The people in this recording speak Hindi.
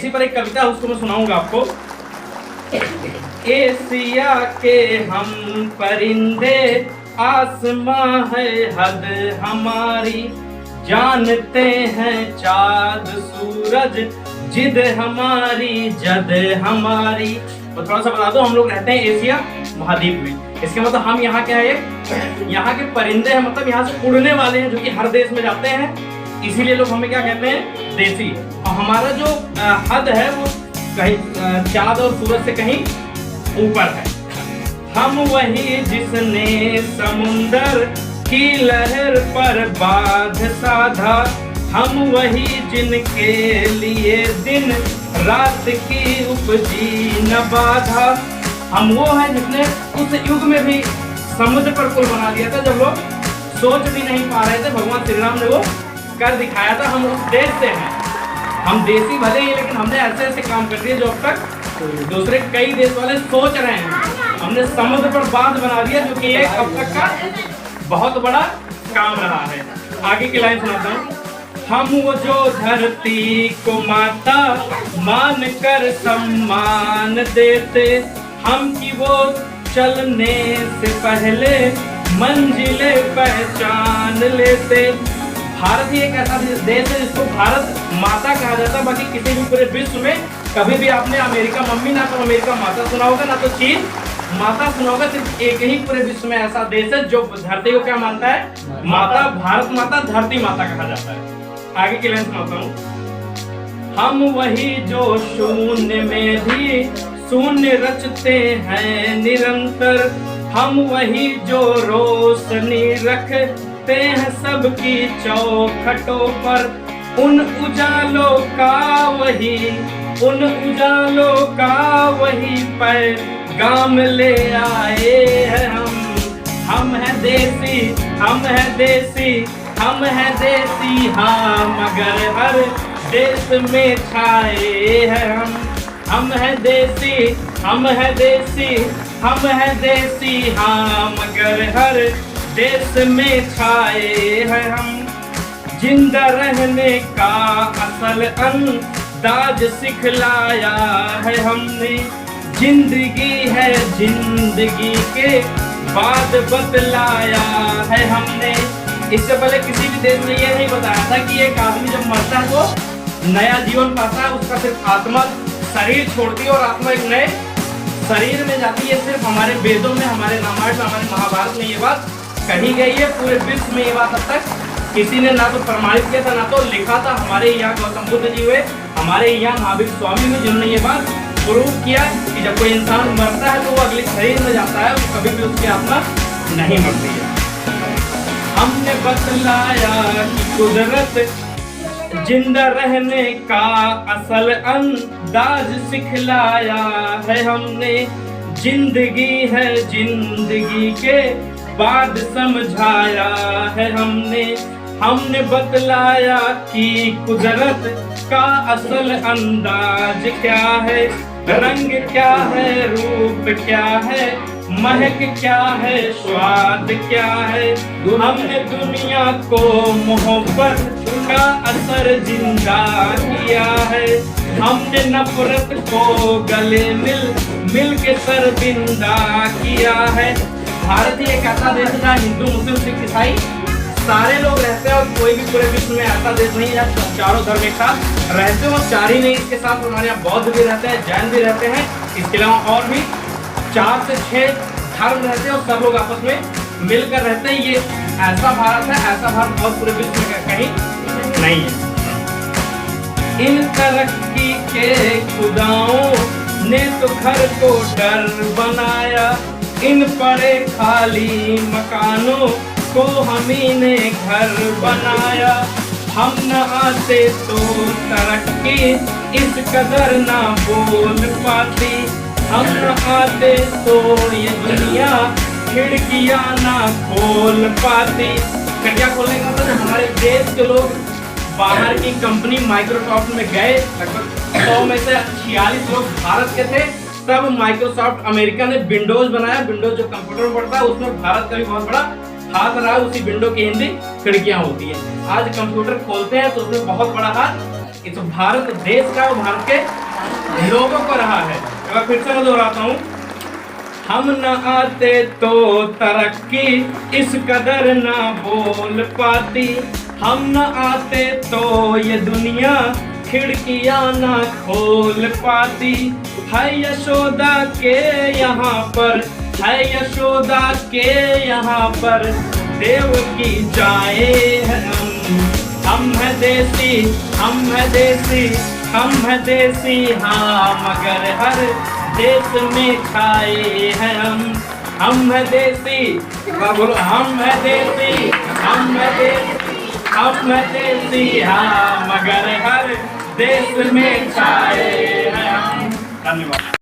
इसी पर एक कविता उसको मैं सुनाऊंगा आपको। एशिया के हम परिंदे, आसमां है हद हमारी, जानते हैं चाँद सूरज, जिद हमारी जद हमारी। तो थोड़ा सा बता दो, हम लोग रहते हैं एशिया महाद्वीप में। इसके मतलब हम यहाँ क्या है, यहाँ के परिंदे हैं, मतलब यहाँ से उड़ने वाले हैं, जो कि हर देश में जाते हैं, इसीलिए लोग हमें क्या कहते हैं, देसी। और हमारा जो हद है वो कहीं चाँद और सूरज से कहीं ऊपर है। हम वही जिसने समुंदर की लहर पर बांध साधा, हम वही जिनके लिए दिन रात की उपजी न बाधा। हम वो हैं जिसने उस युग में भी समुद्र पर पुल बना दिया था, जब लोग सोच भी नहीं पा रहे थे, भगवान श्री राम ने वो कर दिखाया था। हम उस देश से हैं, हम देसी भले ही, लेकिन हमने ऐसे ऐसे काम कर दिए जो अब तक दूसरे कई देश वाले सोच रहे हैं। हमने समुद्र पर बांध बना दिया, जो कि एक अब तक का बहुत बड़ा काम रहा है। आगे की लाइन सुनाता हूँ। हम वो जो धरती को माता मान कर सम्मान देते, हम की वो चलने से पहले मंजिले पहचान लेते। भारत ही एक ऐसा देश है जिसको भारत माता कहा जाता है। बाकी किसी भी पूरे विश्व में कभी भी आपने अमेरिका मम्मी ना तो अमेरिका माता सुना होगा, ना तो चीन माता सुना होगा। सिर्फ एक ही पूरे विश्व में ऐसा देश है जो धरती को क्या मानता है, माता। भारत माता धरती माता कहा जाता है। आगे की लाइन सुनाता हूँ। हम वही जो शून्य में भी शून्य रचते हैं निरंतर, हम वही जो रोशनी रखते हैं सबकी चौखटों पर। उन उजालों का वही, उन उजालों का वही पैगाम ले आए हैं हम हैं देसी, हम हैं देसी, हम हैं देसी, हाँ मगर हर देश में छाए हैं हम हैं देसी, हम हैं देसी, हम हैं देसी, हाँ मगर हर देश में छाए हैं हम। जिंदा रहने का असल अंदाज सिखलाया है हमने, जिंदगी है जिंदगी के बाद बतलाया है हमने। इससे पहले किसी भी देश ने ये नहीं बताया था कि एक आदमी जब मरता है तो नया जीवन पाता है, उसका सिर्फ आत्मा शरीर छोड़ती है और आत्मा एक नए शरीर में जाती है। सिर्फ हमारे वेदों में, हमारे रामायण में, हमारे महाभारत में ये बात कही गई है। पूरे विश्व में ये बात अब तक किसी ने ना तो प्रमाणित किया था, ना तो लिखा था। हमारे यहाँ गौतम बुद्ध जी हुए, हमारे यहाँ महावीर स्वामी हुए, जिन्होंने ये बात प्रूव किया कि जब कोई इंसान मरता है तो वो अगले शरीर में जाता है, कभी भी उसकी आत्मा नहीं मरती है। हमने बतलाया कि कुदरत जिंदा रहने का असल अंदाज सिखलाया है हमने, जिंदगी है जिंदगी के बाद समझाया है हमने बतलाया कि कुदरत का असल अंदाज क्या है, रंग क्या है, रूप क्या है, महक क्या है, स्वाद क्या है। हमने दुनिया को मोहब्बत का असर जिंदा किया है, हमने नफरत को गले मिल के शर्मिंदा किया है। भारत ही एक ऐसा देश है जहाँ हिंदू मुस्लिम सिख ईसाई सारे लोग रहते हैं, और कोई भी पूरे विश्व में ऐसा देश नहीं है जहाँ चारों धर्म एक साथ रहते हो। चार ही नहीं, इसके साथ हमारे यहाँ बौद्ध भी रहते हैं, जैन भी रहते हैं, इसके अलावा और भी 4 से 6 धर्म रहते हैं और सब लोग आपस में मिलकर रहते हैं। ये ऐसा भारत है, ऐसा भारत और पूरे विश्व में कहीं नहीं है। इन तरक्की के खुदाओं ने तो घर को डर बनाया, इन पड़े खाली मकानों को हमी ने घर बनाया। हम न आते तो तरक्की इस कदर ना बोल पाती, हम न आते तो ये दुनिया खिड़कियां ना खोल पाती। खिड़कियां खोलने का मतलब हमारे देश के लोग बाहर की कंपनी माइक्रोसॉफ्ट में गए, लगभग 100 में से 46 लोग भारत के थे। तब माइक्रोसॉफ्ट अमेरिका ने विंडोज बनाया। विंडोज जो कंप्यूटर में पड़ता है, उसमें भारत का भी बहुत बड़ा हाथ रहा। उसी विंडो की हिंदी खिड़कियां होती है। आज कंप्यूटर खोलते हैं तो उसमें बहुत बड़ा हाथ ये तो भारत देश का और भारत के लोगों को रहा है। एक बार फिर से मैं दोहराता हूँ, हम न आते तो तरक्की इस कदर ना बोल पाती, हम न आते तो ये दुनिया खिड़कियां ना खोल पाती। है यशोदा के यहाँ पर, है यशोदा के यहाँ पर देव की जाए है हम है देसी, हम है देसी, हम है देसी, हाँ मगर हर देश में खाए हैं हम है देसी, बोलो हम है देसी, हम है देसी, हम है देसी, हाँ मगर हर देश में खाए हैं हम। धन्यवाद।